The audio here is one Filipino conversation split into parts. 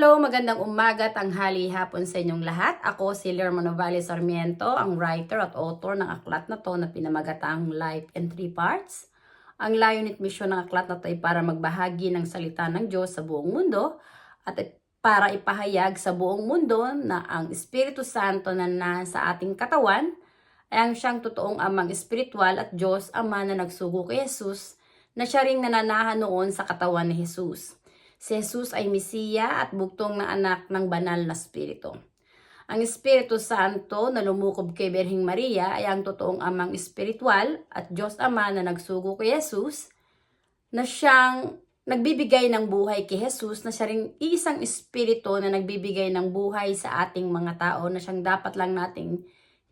Hello, magandang umaga, tanghali, hapon sa inyong lahat. Ako si Lerma Novales Sarmiento, ang writer at author ng aklat na to na pinamagatang Life in Three Parts. Ang layunin at misyon ng aklat na to ay para magbahagi ng salita ng Diyos sa buong mundo at para ipahayag sa buong mundo na ang Espiritu Santo na nasa ating katawan ay ang siyang totoong amang espiritual at Diyos Ama na nagsugo kay Jesus na siya ring nananahan noon sa katawan ni Jesus. Si Jesus ay Mesiya at bugtong na anak ng banal na Espiritu. Ang Espiritu Santo na lumukob kay Birheng Maria ay ang totoong amang espiritual at Diyos Ama na nagsugo kay Jesus na siyang nagbibigay ng buhay kay Jesus na siya ring isang espiritu na nagbibigay ng buhay sa ating mga tao na siyang dapat lang nating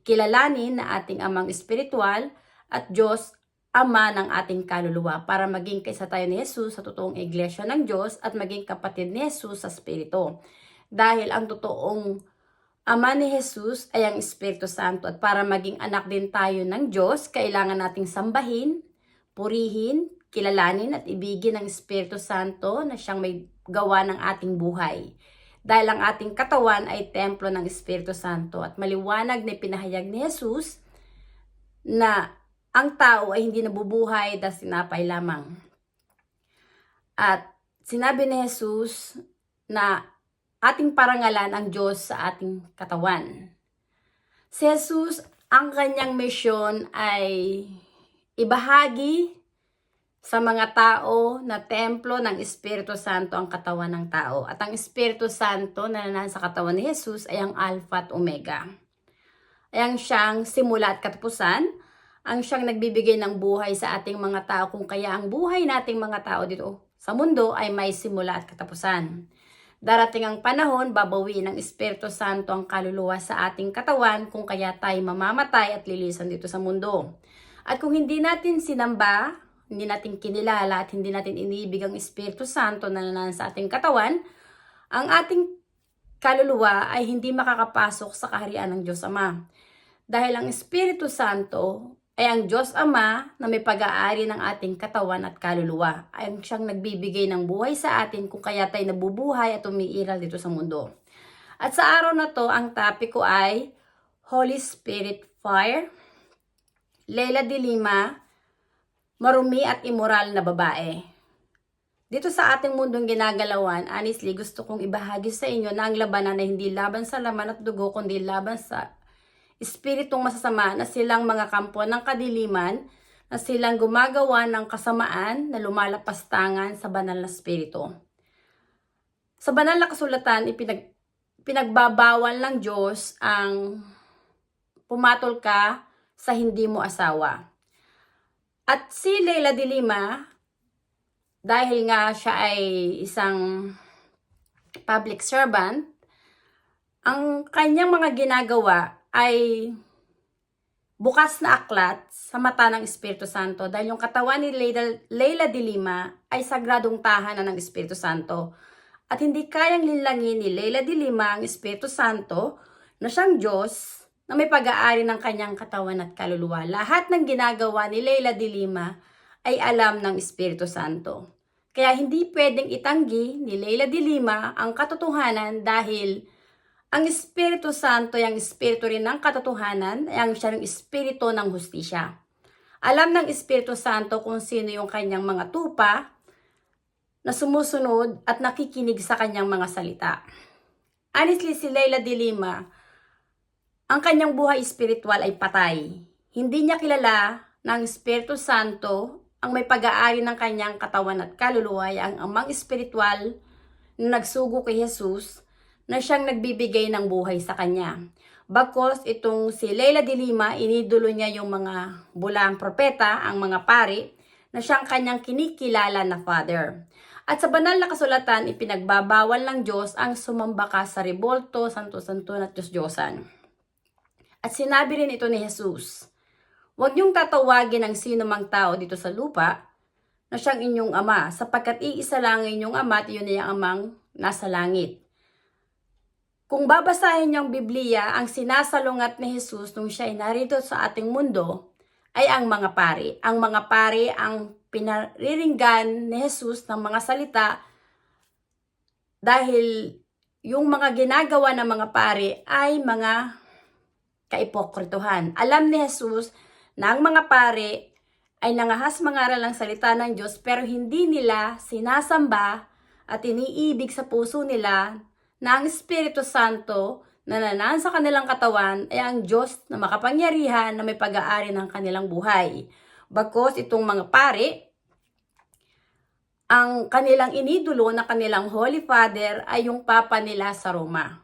kilalanin na ating amang espiritual at Diyos Ama ng ating kaluluwa para maging kaisa tayo ni Jesus sa totoong iglesia ng Diyos at maging kapatid ni Jesus sa Espiritu. Dahil ang totoong Ama ni Jesus ay ang Espiritu Santo at para maging anak din tayo ng Diyos, kailangan nating sambahin, purihin, kilalanin at ibigin ng Espiritu Santo na siyang may gawa ng ating buhay. Dahil ang ating katawan ay templo ng Espiritu Santo at maliwanag na pinahayag ni Jesus na ang tao ay hindi nabubuhay dahil sinapay lamang. At sinabi ni Jesus na ating parangalan ang Diyos sa ating katawan. Si Jesus, ang kanyang misyon ay ibahagi sa mga tao na templo ng Espiritu Santo ang katawan ng tao. At ang Espiritu Santo na nasa katawan ni Jesus ay ang Alpha at Omega. Ay ang siyang simula at katapusan, ang siyang nagbibigay ng buhay sa ating mga tao, kung kaya ang buhay nating mga tao dito sa mundo ay may simula at katapusan. Darating ang panahon, babawiin ng Espiritu Santo ang kaluluwa sa ating katawan, kung kaya tayo mamamatay at lilisan dito sa mundo. At kung hindi natin sinamba, hindi natin kinilala at hindi natin inibig ang Espiritu Santo na nasa ating katawan, ang ating kaluluwa ay hindi makakapasok sa kaharian ng Diyos Ama. Dahil ang Espiritu Santo ay ang Diyos Ama na may pag-aari ng ating katawan at kaluluwa. Ay ang siyang nagbibigay ng buhay sa atin kung kaya tayo nabubuhay at umiiral dito sa mundo. At sa araw na to, ang topic ko ay Holy Spirit Fire, Leila de Lima, marumi at immoral na babae. Dito sa ating mundong ginagalawan, honestly, gusto kong ibahagi sa inyo na ang labanan ay hindi laban sa laman at dugo, kundi laban sa espiritong masasama na silang mga kampo ng kadiliman, na silang gumagawa ng kasamaan na lumalapastangan sa banal na espiritu. Sa banal na kasulatan, pinagbabawal ng Diyos ang pumatol ka sa hindi mo asawa. At si Leila de Lima, dahil nga siya ay isang public servant, ang kanyang mga ginagawa ay bukas na aklat sa mata ng Espiritu Santo dahil yung katawan ni Leila de Lima ay sagradong tahanan ng Espiritu Santo. At hindi kayang linlangin ni Leila de Lima ang Espiritu Santo na siyang Diyos na may pag-aari ng kanyang katawan at kaluluwa. Lahat ng ginagawa ni Leila de Lima ay alam ng Espiritu Santo. Kaya hindi pwedeng itanggi ni Leila de Lima ang katotohanan dahil ang Espiritu Santo ay ang espiritu rin ng katotohanan, ay ang siya ng espiritu ng hustisya. Alam ng Espiritu Santo kung sino yung kanyang mga tupa na sumusunod at nakikinig sa kanyang mga salita. Honestly, si Leila de Lima, ang kanyang buhay espiritual ay patay. Hindi niya kilala na ang Espiritu Santo ang may pag-aari ng kanyang katawan at kaluluwa, ay ang amang espiritual na nagsugo kay Jesus, na siyang nagbibigay ng buhay sa kanya. Bagkos itong si Leila de Lima, inidolo niya yung mga bulang propeta, ang mga pari, na siyang kanyang kinikilala na father. At sa banal na kasulatan, ipinagbabawal ng Diyos ang sumamba ka sa rebulto, santo-santon at Diyos-Diyosan. At sinabi rin ito ni Jesus, huwag niyong tatawagin ang sino mang tao dito sa lupa na siyang inyong ama, sapagkat iisa lang inyong ama at yun ay ang amang nasa langit. Kung babasahin niyo ang Biblia, ang sinasalungat ni Jesus nung siya ay narito sa ating mundo ay ang mga pari. Ang mga pari ang pinariringgan ni Jesus ng mga salita dahil yung mga ginagawa ng mga pari ay mga kaipokrituhan. Alam ni Jesus na ang mga pari ay nangahas mangaral ng salita ng Diyos pero hindi nila sinasamba at iniibig sa puso nila na ang Espiritu Santo na nanaan sa kanilang katawan ay ang Diyos na makapangyarihan na may pag-aari ng kanilang buhay. Bagkus itong mga pari, ang kanilang inidulo na kanilang Holy Father ay yung Papa nila sa Roma.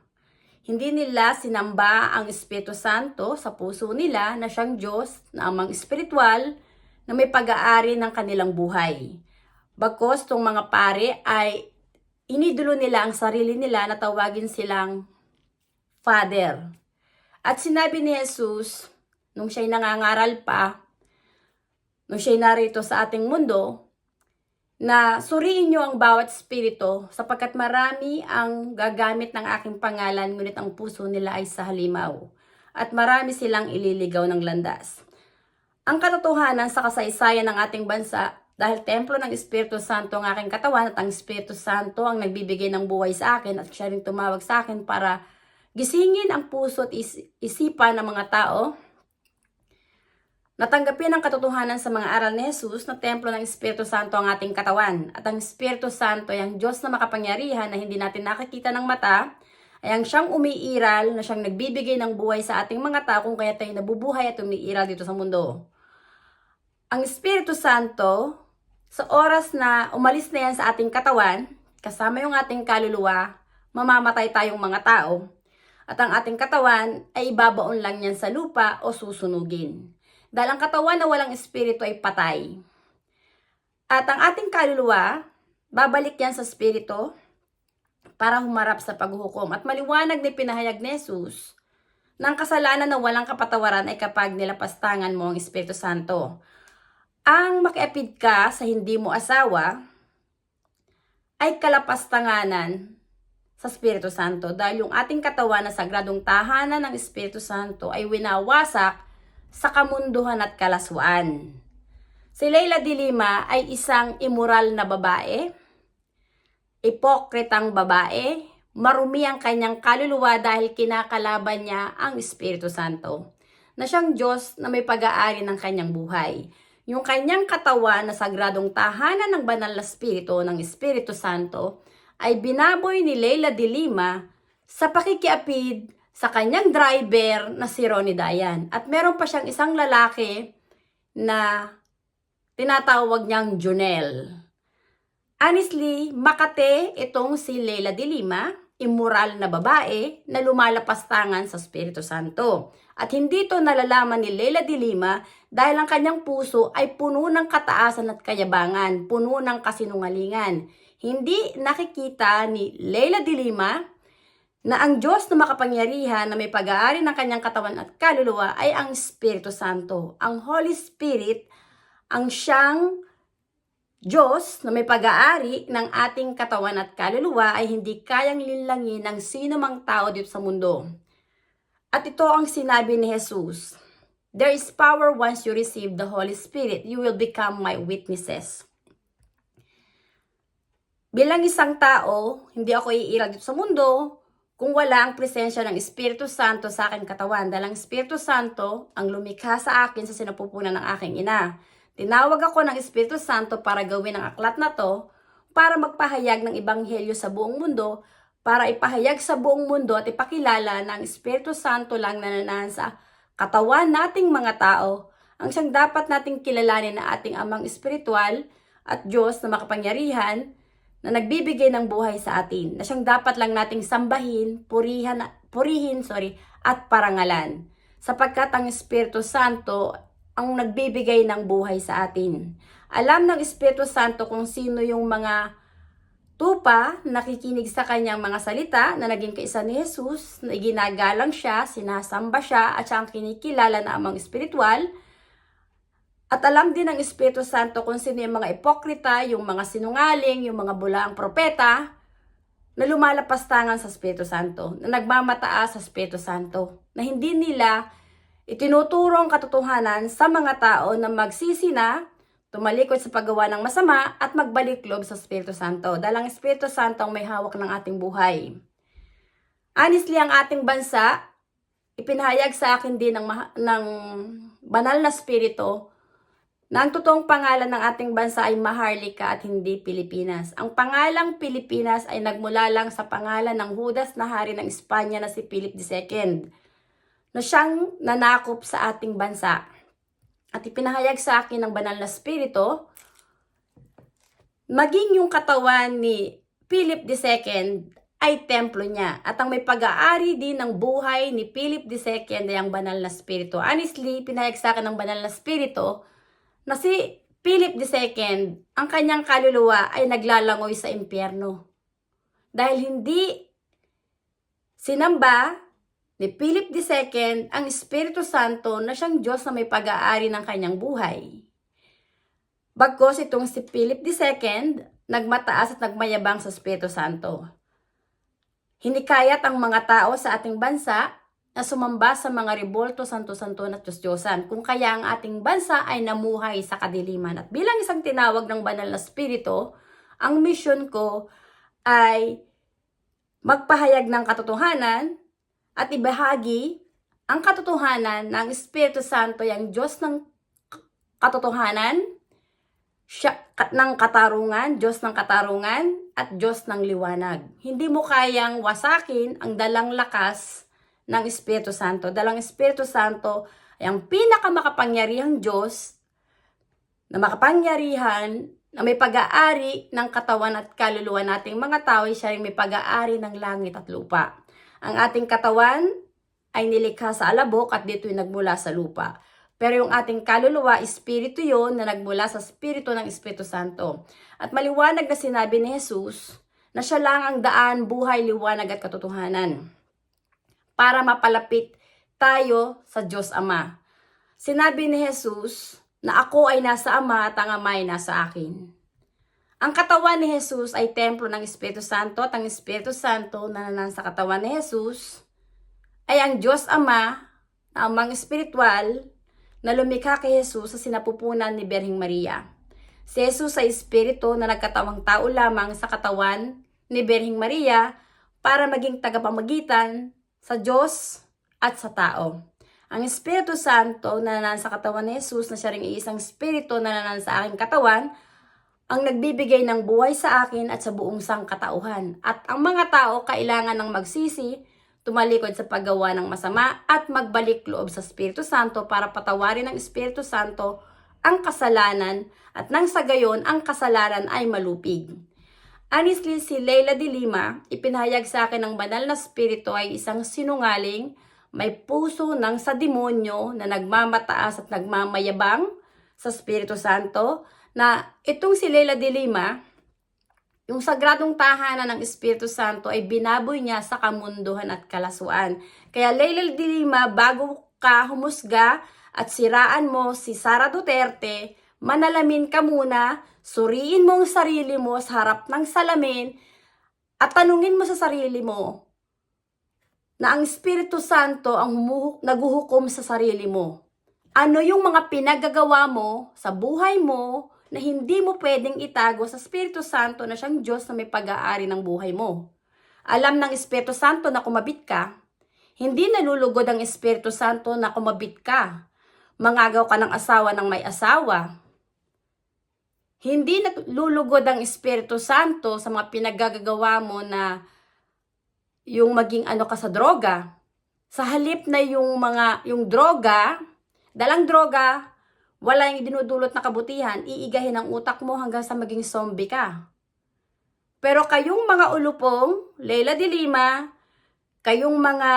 Hindi nila sinamba ang Espiritu Santo sa puso nila na siyang Diyos na amang espiritual na may pag-aari ng kanilang buhay. Bagkus itong mga pari ay inidulo nila ang sarili nila na tawagin silang Father. At sinabi ni Jesus, nung siya'y nangangaral pa, nung siya'y narito sa ating mundo, na suriin niyo ang bawat espiritu sapagkat marami ang gagamit ng aking pangalan ngunit ang puso nila ay sa halimaw at marami silang ililigaw ng landas. Ang katotohanan sa kasaysayan ng ating bansa, dahil templo ng Espiritu Santo ang aking katawan at ang Espiritu Santo ang nagbibigay ng buhay sa akin at siya rin tumawag sa akin para gisingin ang puso at isipan ng mga tao, natanggapin ang katotohanan sa mga aral ni Jesus na templo ng Espiritu Santo ang ating katawan. At ang Espiritu Santo ay ang Diyos na makapangyarihan na hindi natin nakikita ng mata, ay ang siyang umiiral na siyang nagbibigay ng buhay sa ating mga tao kung kaya tayo nabubuhay at umiiral dito sa mundo. Ang Espiritu Santo, sa oras na umalis na yan sa ating katawan, kasama yung ating kaluluwa, mamamatay tayong mga tao. At ang ating katawan ay ibabaon lang yan sa lupa o susunugin. Dahil ang katawan na walang espiritu ay patay. At ang ating kaluluwa, babalik yan sa espiritu para humarap sa paghuhukom. At maliwanag na pinahayag ni Jesus na ang kasalanan na walang kapatawaran ay kapag nilapastangan mo ang Espiritu Santo. Ang makiapid ka sa hindi mo asawa ay kalapastanganan sa Espiritu Santo dahil yung ating katawan na sagradong tahanan ng Espiritu Santo ay winawasak sa kamunduhan at kalaswaan. Si Leila de Lima ay isang immoral na babae, ipokritang babae, marumi ang kanyang kaluluwa dahil kinakalaban niya ang Espiritu Santo, na siyang Diyos na may pag-aari ng kanyang buhay. Yung kanyang katawan na sagradong tahanan ng banal na Espiritu ng Espiritu Santo ay binaboy ni Leila de Lima sa pakikiapid sa kanyang driver na si Ronnie Dayan. At meron pa siyang isang lalaki na tinatawag niyang Junel. Honestly, makate itong si Leila de Lima, immoral na babae na lumalapastangan sa Espiritu Santo. At hindi ito nalalaman ni Leila de Lima dahil ang kanyang puso ay puno ng kataasan at kayabangan, puno ng kasinungalingan. Hindi nakikita ni Leila de Lima na ang Diyos na makapangyarihan na may pag-aari ng kanyang katawan at kaluluwa ay ang Espiritu Santo. Ang Holy Spirit ang siyang Diyos na may pag-aari ng ating katawan at kaluluwa ay hindi kayang linlangin ng sino mang tao dito sa mundo. At ito ang sinabi ni Jesus, there is power once you receive the Holy Spirit. You will become my witnesses. Bilang isang tao, hindi ako iiral dito sa mundo kung wala ang presensya ng Espiritu Santo sa aking katawan. Dahil ang Espiritu Santo ang lumikha sa akin sa sinapupunan ng aking ina. Tinawag ako ng Espiritu Santo para gawin ang aklat na to, para magpahayag ng ebanghelyo sa buong mundo, para ipahayag sa buong mundo at ipakilala na ang Espiritu Santo lang nananahan sa katawan nating mga tao, ang siyang dapat nating kilalanin na ating amang espiritual at Diyos na makapangyarihan na nagbibigay ng buhay sa atin, na siyang dapat lang nating sambahin, purihin at parangalan. Sapagkat ang Espiritu Santo ang nagbibigay ng buhay sa atin. Alam ng Espiritu Santo kung sino yung mga tupa nakikinig sa kanyang mga salita na naging kaisa ni Jesus, na ginagalang siya, sinasamba siya, at siya ang kinikilala na amang espiritual. At alam din ng Espiritu Santo kung sino yung mga ipokrita, yung mga sinungaling, yung mga bulaang propeta na lumalapastangan sa Espiritu Santo, na nagmamataas sa Espiritu Santo, na hindi nila itinuturo ang katotohanan sa mga tao na magsisi na, tumalikod sa paggawa ng masama at magbalik loob sa Espiritu Santo. Dahil ang Espiritu Santo ang may hawak ng ating buhay. Honestly, ang ating bansa, ipinahayag sa akin din ng banal na spirito na ang totoong pangalan ng ating bansa ay Maharlika at hindi Pilipinas. Ang pangalang Pilipinas ay nagmula lang sa pangalan ng Judas na hari ng Espanya na si Philip II, na siyang nanakop sa ating bansa. At ipinahayag sa akin ng banal na spirito, maging yung katawan ni Philip II ay templo niya. At ang may pag-aari din ng buhay ni Philip II ay ang banal na spirito. Honestly, pinahayag sa akin ng banal na spirito na si Philip II, ang kanyang kaluluwa ay naglalangoy sa impyerno. Dahil hindi sinamba ni Philip II ang Espiritu Santo na siyang Diyos na may pag-aari ng kanyang buhay. Bagkos itong si Philip II, nagmataas at nagmayabang sa Espiritu Santo. Hinikayat ang mga tao sa ating bansa na sumamba sa mga rebolto, santo-santo at Diyos-Diyosan, kung kaya ang ating bansa ay namuhay sa kadiliman. At bilang isang tinawag ng banal na spirito, ang mission ko ay magpahayag ng katotohanan at ibahagi ang katotohanan ng Espiritu Santo, yung Diyos ng katotohanan, ng katarungan, Diyos ng katarungan, at Diyos ng liwanag. Hindi mo kayang wasakin ang dalang lakas ng Espiritu Santo. Dalang Espiritu Santo ay ang pinakamakapangyarihang Diyos na makapangyarihan, na may pag-aari ng katawan at kaluluwa nating mga tao, siya rin may pag-aari ng langit at lupa. Ang ating katawan ay nilikha sa alabok at dito'y nagmula sa lupa. Pero yung ating kaluluwa, espiritu yon na nagmula sa espiritu ng Espiritu Santo. At maliwanag na sinabi ni Jesus na siya lang ang daan, buhay, liwanag at katotohanan para mapalapit tayo sa Diyos Ama. Sinabi ni Jesus na ako ay nasa Ama at ang Ama ay nasa akin. Ang katawan ni Jesus ay templo ng Espiritu Santo at ang Espiritu Santo na nasa katawan ni Jesus ay ang Diyos Ama na amang espiritual na lumikha kay Jesus sa sinapupunan ni Birheng Maria. Si Jesus ay espiritu na nagkatawang tao lamang sa katawan ni Birheng Maria para maging tagapamagitan sa Diyos at sa tao. Ang Espiritu Santo na nanan sa katawan ni Jesus na siya ring isang espiritu na nanan sa aking katawan ang nagbibigay ng buhay sa akin at sa buong sangkatauhan. At ang mga tao kailangan ng magsisi, tumalikod sa paggawa ng masama at magbalik loob sa Espiritu Santo para patawarin ng Espiritu Santo ang kasalanan at nang sa gayon ang kasalanan ay malupig. Honestly, si Leila de Lima, ipinahayag sa akin ng banal na spirito ay isang sinungaling, may puso ng sa demonyo na nagmamataas at nagmamayabang sa Espiritu Santo, na itong si Leila de Lima, yung sagradong tahanan ng Espiritu Santo ay binaboy niya sa kamunduhan at kalasuan. Kaya Leila de Lima, bago ka humusga at siraan mo si Sara Duterte, manalamin ka muna, suriin mo ang sarili mo sa harap ng salamin at tanungin mo sa sarili mo na ang Espiritu Santo ang naguhukom sa sarili mo. Ano yung mga pinagagawa mo sa buhay mo na hindi mo pwedeng itago sa Espiritu Santo na siyang Diyos na may pag-aari ng buhay mo. Alam ng Espiritu Santo na kumabit ka, hindi nalulugod ang Espiritu Santo na kumabit ka. Mangagaw ka ng asawa ng may asawa. Hindi nalulugod ang Espiritu Santo sa mga pinagagawa mo na yung maging ano ka sa droga. Sa halip na yung droga, dalang droga, wala yung dinudulot na kabutihan, iigahin ang utak mo hanggang sa maging zombie ka. Pero kayong mga ulupong, Leila de Lima, kayong mga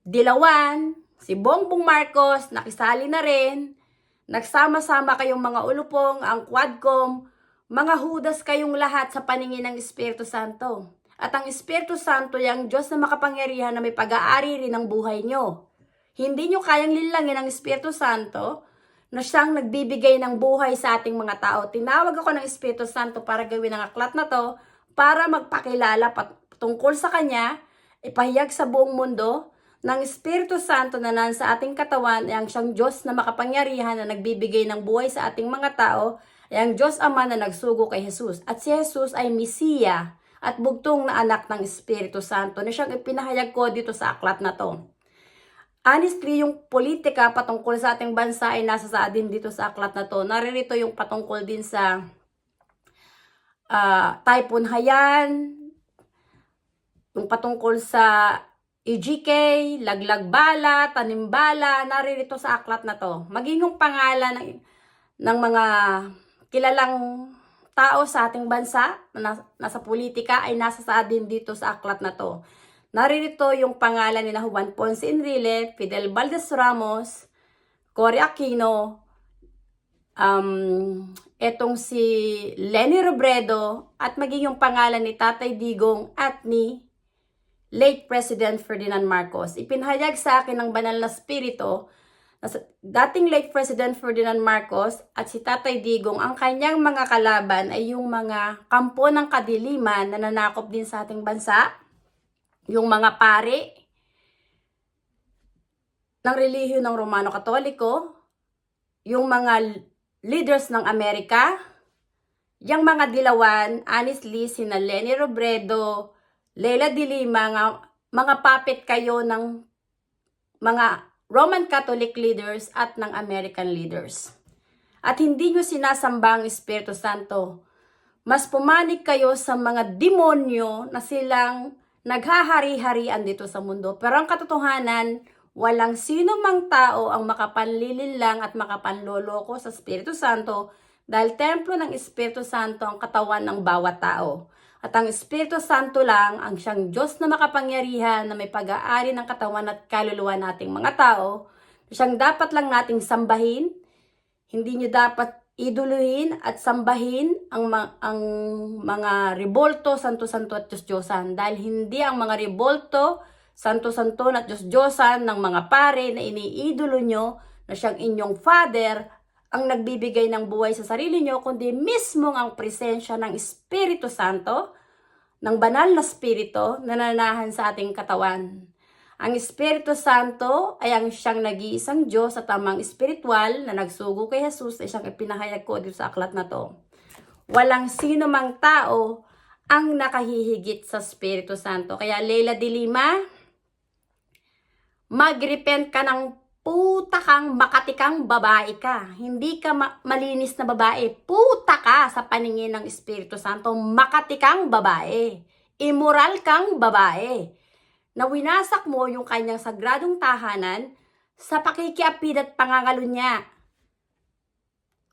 Dilawan, si Bongbong Marcos, nakisali na rin, nagsama-sama kayong mga ulupong, ang Quadcom, mga Judas kayong lahat sa paningin ng Espiritu Santo. At ang Espiritu Santo yung Diyos na makapangyarihan na may pag-aari rin ng buhay nyo. Hindi nyo kayang linlangin ang Espiritu Santo na siyang nagbibigay ng buhay sa ating mga tao. Tinawag ako ng Espiritu Santo para gawin ang aklat na to, para magpakilala tungkol sa Kanya, ipahayag sa buong mundo ng Espiritu Santo na nasa ating katawan, ay ang siyang Diyos na makapangyarihan na nagbibigay ng buhay sa ating mga tao, ay ang Diyos Ama na nagsugo kay Jesus. At si Jesus ay Mesiya. at bugtong na anak ng Espiritu Santo na siyang ipinahayag ko dito sa aklat na to. Honestly, yung politika patungkol sa ating bansa ay nasa sa din dito sa aklat na to. Naririto yung patungkol din sa Typhoon Haiyan, yung patungkol sa EGK, laglag bala, tanim bala, naririto sa aklat na to. Maging yung pangalan ng mga kilalang tao sa ating bansa na nasa politika ay nasa sa din dito sa aklat na to. Naririto yung pangalan nila Juan Ponce Enrile, Fidel Valdez Ramos, Cory Aquino, etong si Leni Robredo, at maging yung pangalan ni Tatay Digong at ni late President Ferdinand Marcos. Ipinahayag sa akin ng banal na spirito na dating late President Ferdinand Marcos at si Tatay Digong, ang kanyang mga kalaban ay yung mga kampo ng kadiliman na nanakop din sa ating bansa, yung mga pari ng relihiyon ng Romano Katoliko, yung mga leaders ng Amerika, yung mga dilawan, honestly, sina Leni Robredo, Leila de Lima, mga puppet kayo ng mga Roman Catholic leaders at ng American leaders. At hindi nyo sinasamba ang Espiritu Santo. Mas pumanig kayo sa mga demonyo na silang naghahari-harian dito sa mundo. Pero ang katotohanan, walang sino mang tao ang makapanlilinlang at makapanloloko sa Espiritu Santo dahil templo ng Espiritu Santo ang katawan ng bawat tao. At ang Espiritu Santo lang ang siyang Diyos na makapangyarihan na may pag-aari ng katawan at kaluluwa nating mga tao. Siyang dapat lang nating sambahin. Hindi nyo dapat iduluhin at sambahin ang mga rebolto, santo-santo at Diyos-Diyosan. Dahil hindi ang mga rebolto, santo-santo at Diyos-Diyosan ng mga pare na iniidolo nyo na siyang inyong Father ang nagbibigay ng buhay sa sarili nyo, kundi mismo ang presensya ng Espiritu Santo, ng banal na Espiritu na nananahan sa ating katawan. Ang Espiritu Santo ay ang siyang nag-iisang Diyos at tamang espiritual na nagsugo kay Jesus ay siyang ipinahayag ko dito sa aklat na to. Walang sino mang tao ang nakahihigit sa Espiritu Santo. Kaya Leila de Lima, mag-repent ka ng puta kang makatikang babae ka. Hindi ka malinis na babae. Puta ka sa paningin ng Espiritu Santo. Makatikang babae. Immoral kang babae. Na winasak mo yung kanyang sagradong tahanan sa pakikiapid at pangangalo niya.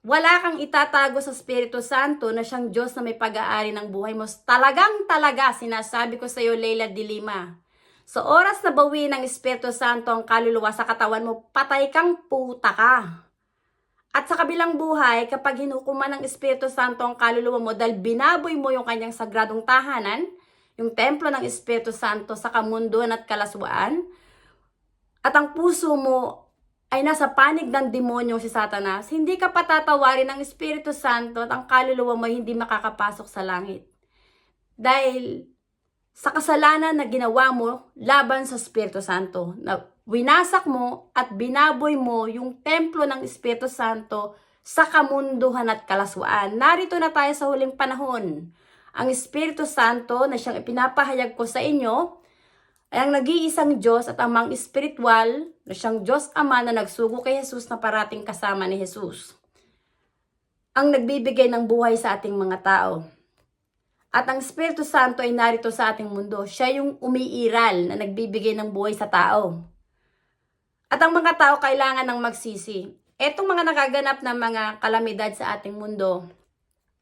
Wala kang itatago sa Espiritu Santo na siyang Diyos na may pag-aari ng buhay mo. Talaga, sinasabi ko sa iyo, Leila de Lima. Sa oras na bawi ng Espiritu Santo ang kaluluwa sa katawan mo, patay kang puta ka. At sa kabilang buhay, kapag hinukuman ng Espiritu Santo ang kaluluwa mo dahil binaboy mo yung kanyang sagradong tahanan, yung templo ng Espiritu Santo sa kamunduan at kalaswaan, at ang puso mo ay nasa panig ng demonyo si Satanas, hindi ka patatawarin ng Espiritu Santo at ang kaluluwa mo hindi makakapasok sa langit. Dahil sa kasalanan na ginawa mo laban sa Espiritu Santo, na winasak mo at binaboy mo yung templo ng Espiritu Santo sa kamunduhan at kalaswaan. Narito na tayo sa huling panahon. Ang Espiritu Santo na siyang ipinapahayag ko sa inyo ay ang nag-iisang Diyos at amang espiritual na siyang Diyos Ama na nagsugo kay Jesus na parating kasama ni Jesus. Ang nagbibigay ng buhay sa ating mga tao. At ang Espiritu Santo ay narito sa ating mundo. Siya yung umiiral na nagbibigay ng buhay sa tao. At ang mga tao kailangan ng magsisi. Etong mga nagaganap na mga kalamidad sa ating mundo,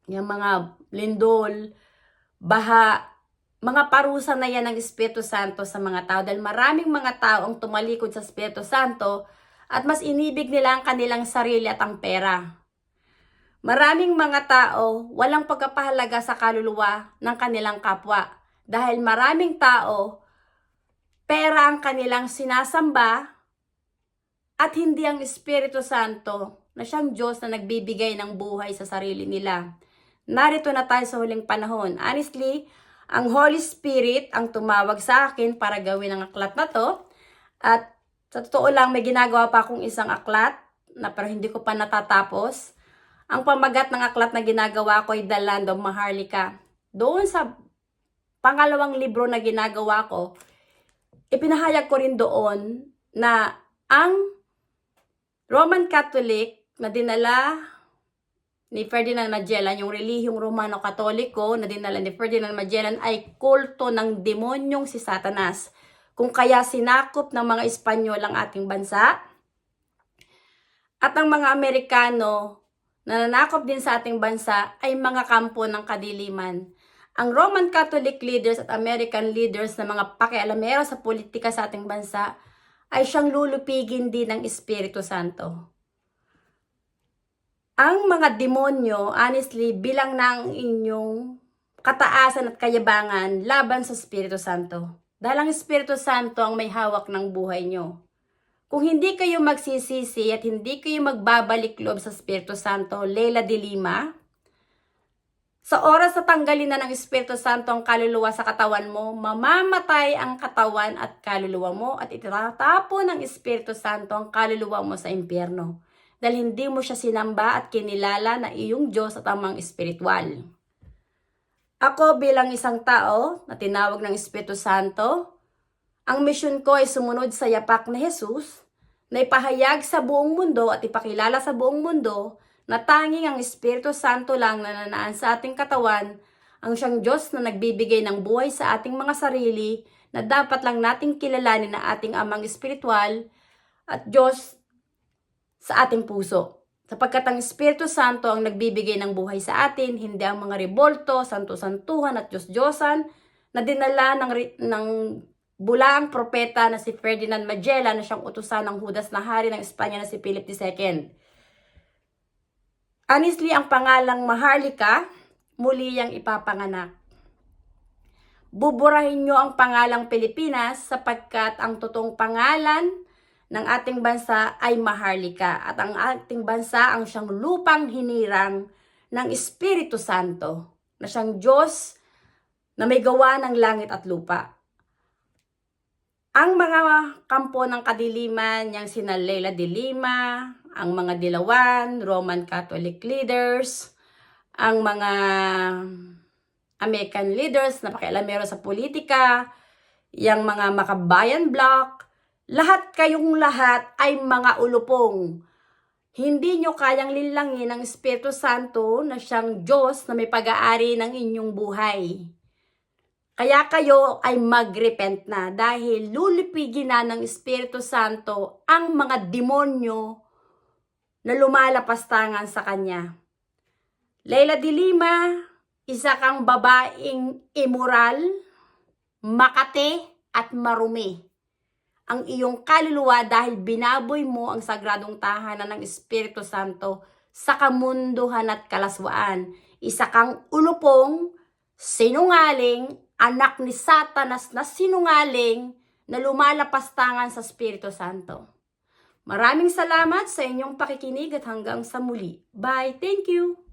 yung mga lindol, baha, mga parusa na yan ng Espiritu Santo sa mga tao dahil maraming mga tao ang tumalikod sa Espiritu Santo at mas inibig nila ang kanilang sarili at ang pera. Maraming mga tao walang pagkapahalaga sa kaluluwa ng kanilang kapwa dahil maraming tao pera ang kanilang sinasamba at hindi ang Espiritu Santo na siyang Diyos na nagbibigay ng buhay sa sarili nila. Narito na tayo sa huling panahon. Honestly, ang Holy Spirit ang tumawag sa akin para gawin ang aklat na to. At sa totoo lang, may ginagawa pa akong isang aklat na pero hindi ko pa natatapos. Ang pamagat ng aklat na ginagawa ko ay The Land of Maharlika. Doon sa pangalawang libro na ginagawa ko, ipinahayag ko rin doon na ang Roman Catholic na dinala ni Ferdinand Magellan, yung relihiyong Romano-Katoliko na dinala ni Ferdinand Magellan ay kulto ng demonyong si Satanas. Kung kaya sinakop ng mga Espanyol ang ating bansa at ang mga Amerikano na nanakop din sa ating bansa ay mga kampo ng kadiliman. Ang Roman Catholic leaders at American leaders na mga pakialamero sa politika sa ating bansa ay siyang lulupigin din ng Espiritu Santo. Ang mga demonyo, honestly, bilang ng inyong kataasan at kayabangan laban sa Espiritu Santo. Dahil ang Espiritu Santo ang may hawak ng buhay nyo. Kung hindi kayo magsisisi at hindi kayo magbabalik loob sa Espiritu Santo, Leila de Lima, sa oras na tanggalin na ng Espiritu Santo ang kaluluwa sa katawan mo, mamamatay ang katawan at kaluluwa mo at itatapon ng Espiritu Santo ang kaluluwa mo sa impyerno. Dahil hindi mo siya sinamba at kinilala na iyong Diyos at amang espiritual. Ako bilang isang tao na tinawag ng Espiritu Santo, ang misyon ko ay sumunod sa yapak na Jesus na ipahayag sa buong mundo at ipakilala sa buong mundo na tanging ang Espiritu Santo lang na nanaan sa ating katawan, ang siyang Diyos na nagbibigay ng buhay sa ating mga sarili na dapat lang nating kilalanin na ating amang espiritual at Diyos sa ating puso. Sapagkat ang Espiritu Santo ang nagbibigay ng buhay sa atin, hindi ang mga rebolto, santo-santuhan at Diyos-Diyosan na dinala ng bulaang propeta na si Ferdinand Magellan na siyang utusan ng Judas na hari ng Espanya na si Philip II. Honestly, ang pangalang Maharlika, muli yang ipapanganak. Buburahin nyo ang pangalang Pilipinas sapagkat ang totoong pangalan ng ating bansa ay Maharlika at ang ating bansa ang siyang lupang hinirang ng Espiritu Santo na siyang Diyos na may gawa ng langit at lupa. Ang mga kampo ng kadiliman, yang sina Leila de Lima, ang mga dilawan, Roman Catholic leaders, ang mga American leaders na pakialamero sa politika, yang mga Makabayan Bloc, lahat kayong lahat ay mga ulupong. Hindi nyo kayang linlangin ang Espiritu Santo na siyang Diyos na may pag-aari ng inyong buhay. Kaya kayo ay mag-repent na dahil lulupigin na ng Espiritu Santo ang mga demonyo na lumalapastangan sa Kanya. Leila de Lima, isa kang babaeng immoral, makate at marumi ang iyong kaluluwa dahil binaboy mo ang sagradong tahanan ng Espiritu Santo sa kamunduhan at kalaswaan. Isa kang ulupong, sinungaling, anak ni Satanas na sinungaling na lumalapastangan sa Espiritu Santo. Maraming salamat sa inyong pakikinig at hanggang sa muli. Bye! Thank you!